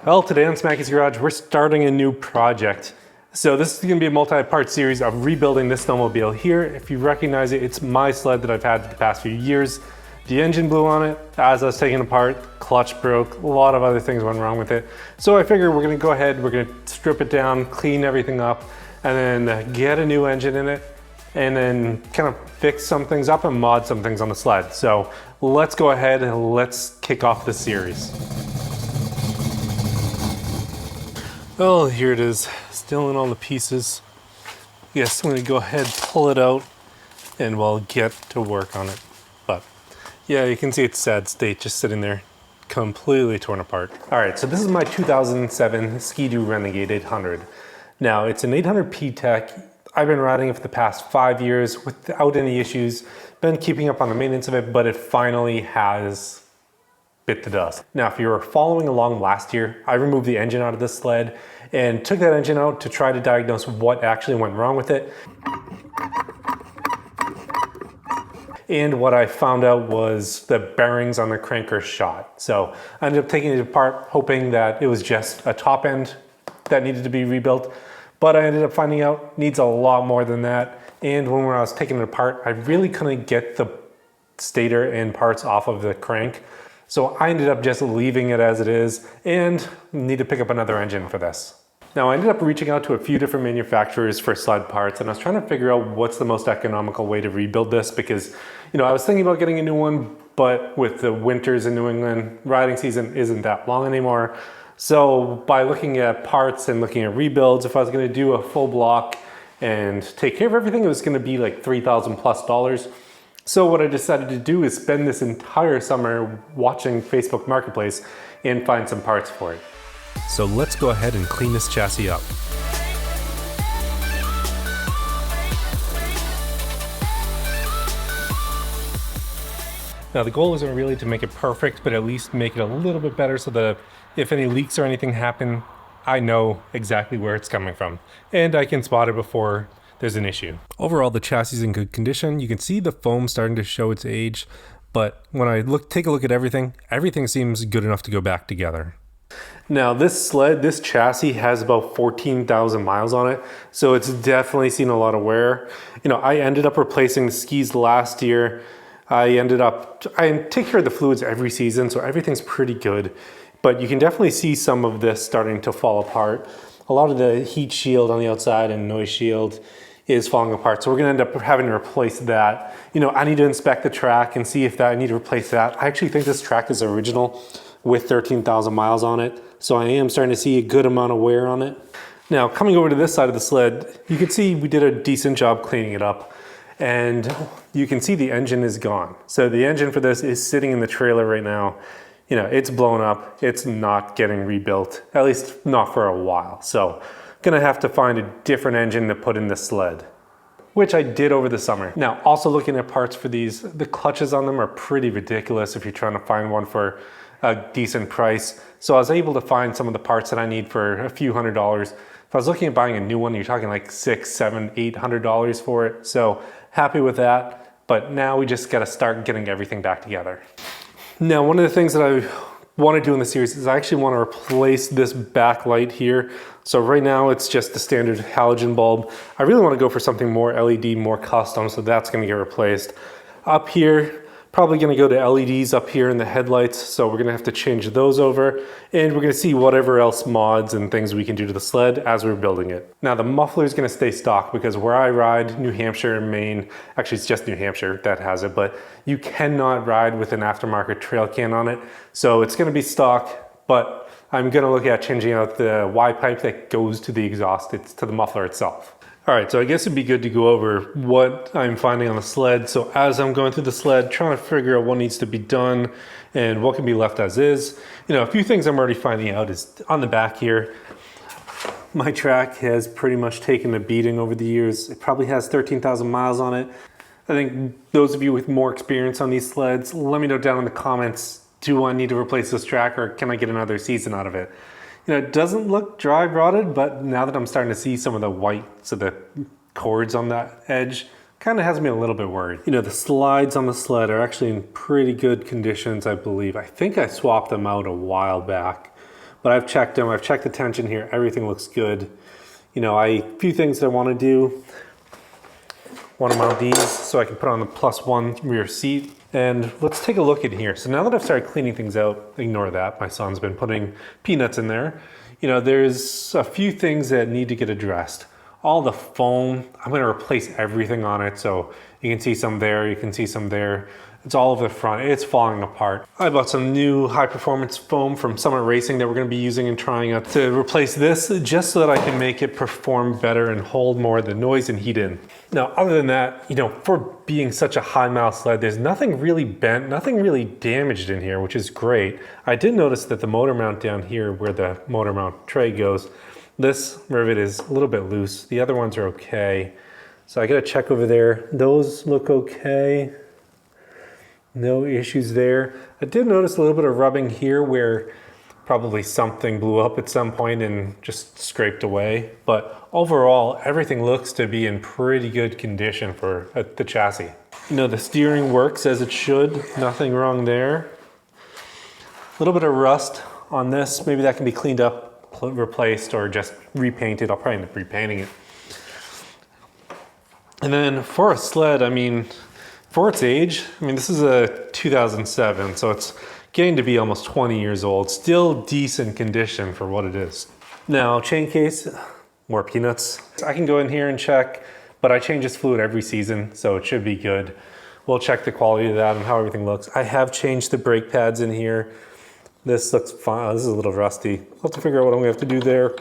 Well, today on Smackey's Garage, we're starting a new project. So this is gonna be a multi-part series of rebuilding this snowmobile here. If you recognize it, it's my sled that I've had for the past few years. The engine blew on it as I was taking it apart, clutch broke, a lot of other things went wrong with it. So I figured we're gonna go ahead, we're gonna strip it down, clean everything up, and then get a new engine in it, and then kind of fix some things up and mod some things on the sled. So let's go ahead and let's kick off this series. Well, here it is, still in all the pieces. Yes, I'm gonna go ahead, pull it out, and we'll get to work on it. But yeah, you can see it's sad state, just sitting there, completely torn apart. All right, so this is my 2007 SkiDoo Renegade 800. Now, it's an 800 PTEK. I've been riding it for the past 5 years without any issues, been keeping up on the maintenance of it, but it finally has bit the dust. Now, if you were following along last year, I removed the engine out of this sled and took that engine out to try to diagnose what actually went wrong with it. And what I found out was the bearings on the crank are shot. So I ended up taking it apart, hoping that it was just a top end that needed to be rebuilt. But I ended up finding out needs a lot more than that. And when I was taking it apart, I really couldn't get the stator and parts off of the crank. So I ended up just leaving it as it is and need to pick up another engine for this. Now I ended up reaching out to a few different manufacturers for sled parts, and I was trying to figure out what's the most economical way to rebuild this because, I was thinking about getting a new one, but with the winters in New England, riding season isn't that long anymore. So by looking at parts and looking at rebuilds, if I was gonna do a full block and take care of everything, it was gonna be like $3,000 plus. So what I decided to do is spend this entire summer watching Facebook Marketplace and find some parts for it. So let's go ahead and clean this chassis up. Now the goal isn't really to make it perfect, but at least make it a little bit better so that if any leaks or anything happen, I know exactly where it's coming from and I can spot it before there's an issue. Overall, the chassis is in good condition. You can see the foam starting to show its age, but when I take a look at everything seems good enough to go back together. Now this chassis has about 14,000 miles on it, so it's definitely seen a lot of wear. I ended up replacing the skis last year. I take care of the fluids every season, so everything's pretty good, but you can definitely see some of this starting to fall apart. A lot of the heat shield on the outside and noise shield is falling apart. So we're gonna end up having to replace that. I need to inspect the track and see if I need to replace that. I actually think this track is original with 13,000 miles on it. So I am starting to see a good amount of wear on it. Now, coming over to this side of the sled, you can see we did a decent job cleaning it up. And you can see the engine is gone. So the engine for this is sitting in the trailer right now. It's blown up. It's not getting rebuilt, at least not for a while. So gonna have to find a different engine to put in the sled, which I did over the summer. Now, also looking at parts for these, the clutches on them are pretty ridiculous if you're trying to find one for a decent price. So I was able to find some of the parts that I need for a few $100s. If I was looking at buying a new one, you're talking like $600, $700, $800 for it. So happy with that, but now we just gotta start getting everything back together. Now, one of the things that I want to do in the series is I actually want to replace this backlight here. So right now it's just the standard halogen bulb. I really want to go for something more LED, more custom, so that's going to get replaced. Up here, probably going to go to LEDs up here in the headlights, so we're going to have to change those over, and we're going to see whatever else mods and things we can do to the sled as we're building it. Now the muffler is going to stay stock because where I ride, New Hampshire and Maine, actually it's just New Hampshire that has it, but you cannot ride with an aftermarket trail can on it, so it's going to be stock, but I'm going to look at changing out the Y pipe that goes to the exhaust, it's to the muffler itself. All right, so I guess it'd be good to go over what I'm finding on the sled. So as I'm going through the sled, trying to figure out what needs to be done and what can be left as is. A few things I'm already finding out is on the back here, my track has pretty much taken a beating over the years. It probably has 13,000 miles on it. I think those of you with more experience on these sleds, let me know down in the comments, do I need to replace this track or can I get another season out of it? It doesn't look dry rotted, but now that I'm starting to see some of the white, so the cords on that edge, kind of has me a little bit worried. The slides on the sled are actually in pretty good conditions, I believe. I think I swapped them out a while back, but I've checked them. I've checked the tension here. Everything looks good. You know, a few things I want to do. Want to mount these so I can put on the +1 rear seat. And let's take a look in here. So now that I've started cleaning things out, ignore that. My son's been putting peanuts in there. You know, there's a few things that need to get addressed. All the foam, I'm gonna replace everything on it. So you can see some there, you can see some there. It's all over the front, it's falling apart. I bought some new high performance foam from Summit Racing that we're gonna be using and trying out to replace this just so that I can make it perform better and hold more of the noise and heat in. Now, other than that, you know, for being such a high mile sled, there's nothing really bent, nothing really damaged in here, which is great. I did notice that the motor mount down here where the motor mount tray goes, this rivet is a little bit loose. The other ones are okay. So I gotta check over there. Those look okay. No issues there. I did notice a little bit of rubbing here where probably something blew up at some point and just scraped away. But overall, everything looks to be in pretty good condition for the chassis. You know, the steering works as it should. Nothing wrong there. A little bit of rust on this. Maybe that can be cleaned up, replaced, or just repainted. I'll probably end up repainting it. And then for a sled, I mean, for its age, I mean, this is a 2007, so it's getting to be almost 20 years old. Still decent condition for what it is. Now, chain case, more peanuts. I can go in here and check, but I change this fluid every season, so it should be good. We'll check the quality of that and how everything looks. I have changed the brake pads in here. This looks fine. This is a little rusty. I'll have to figure out what I'm gonna have to do there.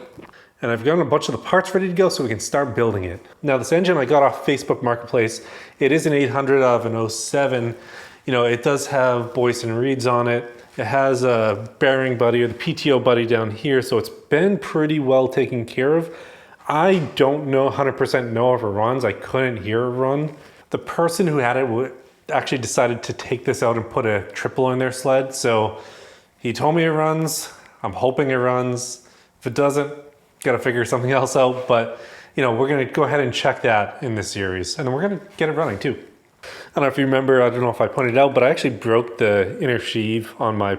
And I've gotten a bunch of the parts ready to go so we can start building it. Now this engine I got off Facebook Marketplace. It is an 800 out of an 07. You know, it does have Boyce and Reeds on it. It has a bearing buddy or the PTO buddy down here, so it's been pretty well taken care of. I don't know 100% know if it runs. I couldn't hear it run. The person who had it actually decided to take this out and put a triple in their sled. So he told me it runs. I'm hoping it runs. If it doesn't, got to figure something else out, but you know, we're going to go ahead and check that in this series, and then we're going to get it running too. I don't know if you remember, I don't know if I pointed out, but I actually broke the inner sheave on my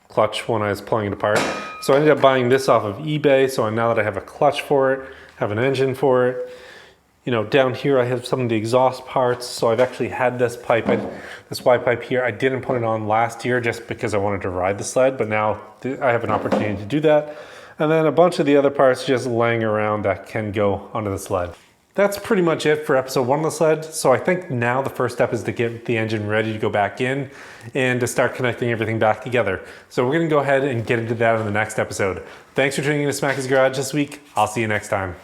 clutch when I was pulling it apart. So I ended up buying this off of eBay, so now that I have a clutch for it, have an engine for it. You know, down here I have some of the exhaust parts, so I've actually had this pipe, this Y pipe here. I didn't put it on last year just because I wanted to ride the sled, but now I have an opportunity to do that. And then a bunch of the other parts just laying around that can go onto the sled. That's pretty much it for episode 1 of the sled. So I think now the first step is to get the engine ready to go back in and to start connecting everything back together. So we're gonna go ahead and get into that in the next episode. Thanks for tuning in to Smackey's Garage this week. I'll see you next time.